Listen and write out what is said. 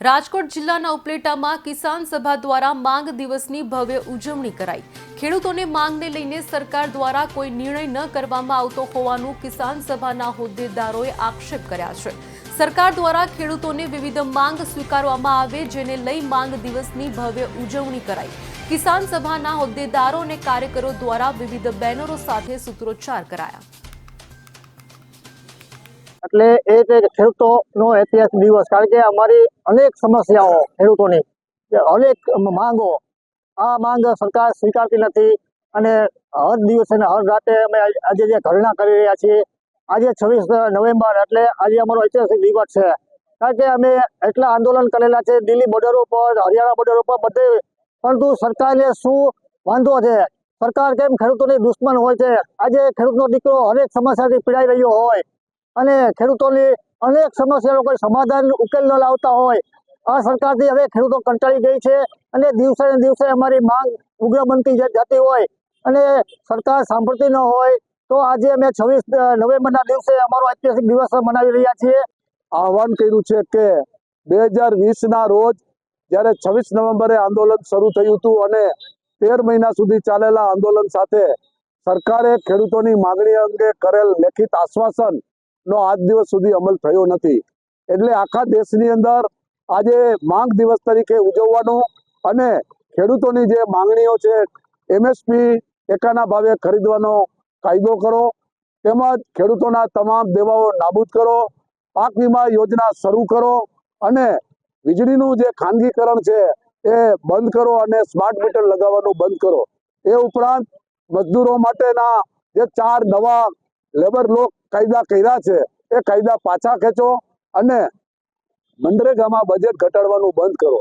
રાજકોટ જિલ્લાના ઉપલેટામાં કિસાન સભા દ્વારા માંગ દિવસની ભવ્ય ઉજવણી કરાઈ। ખેડૂતોને માંગને લઈને સરકાર દ્વારા કોઈ નિર્ણય ન કરવામાં આવતો હોવાનું કિસાન સભાના હોદ્દેદારોએ આક્ષેપ કર્યા છે। સરકાર દ્વારા ખેડૂતોને વિવિધ માંગ સ્વીકારવામાં આવે, જેને લઈ માંગ દિવસની ભવ્ય ઉજવણી કરાઈ। કિસાન સભાના હોદ્દેદારો અને કાર્યકરો દ્વારા વિવિધ બેનરો સાથે સૂત્રોચ્ચાર કરાયા। એટલે એ ખેડૂતોનો ઐતિહાસિક દિવસ, કારણ કે અમારી અનેક સમસ્યાઓ, ખેડૂતોની અનેક માંગો, આ માંગ સરકાર સ્વીકારતી નથી અને હર દિવસે હર રાતે અમે આજે જે ધરણા કરી રહ્યા છીએ। આજે 26 નવેમ્બર એટલે આજે અમારો ઐતિહાસિક દિવસ છે, કારણ કે અમે એટલા આંદોલન કરેલા છે દિલ્હી બોર્ડર ઉપર, હરિયાણા બોર્ડર ઉપર, બધે, પરંતુ સરકારને શું વાંધો છે? સરકાર કેમ ખેડૂતોની દુશ્મન હોય છે? આજે ખેડૂતનો દીકરો અનેક સમસ્યાથી પીડાઈ રહ્યો હોય અને ખેડૂતોની અનેક સમસ્યાનો કોઈ સમાધાન ઉકેલ ન લાવતા હોય, આ સરકારથી હવે ખેડૂતો કંટાળી ગઈ છે અને દિવસે ને દિવસે અમારી માંગ ઉગ્ર બનતી જતી હોય અને સરકાર સાંભળતી ન હોય, તો આજે અમે 26 નવેમ્બરના દિવસે અમારો ઐતિહાસિક દિવસ મનાવી રહ્યા છીએ। આહવાન કર્યું છે કે 2020ના રોજ જ્યારે 26 નવેમ્બરે આંદોલન શરૂ થયું હતું અને 13 મહિના સુધી ચાલેલા આંદોલન સાથે સરકારે ખેડૂતોની માંગણી અંગે કરેલ લેખિત આશ્વાસન નો આજ દિવસ સુધી અમલ થયો નથી। એટલે આખા દેશની અંદર આજે માંગ દિવસ તરીકે ઉજવવાનો અને ખેડૂતોની જે માંગણીઓ છે, MSP ટેકાના ભાવે ખરીદવાનો કાયદો કરો, તેમજ ખેડૂતોના તમામ દેવાઓ નાબૂદ કરો, પાક વીમા યોજના શરૂ કરો અને વીજળીનું જે ખાનગીકરણ છે એ બંધ કરો અને સ્માર્ટ મીટર લગાવવાનું બંધ કરો। એ ઉપરાંત મજદૂરો માટેના જે 4 નવા લેબર લો કાયદા કર્યા છે એ કાયદા પાછા ખેંચો અને મનરેગામાં બજેટ ઘટાડવાનું બંધ કરો।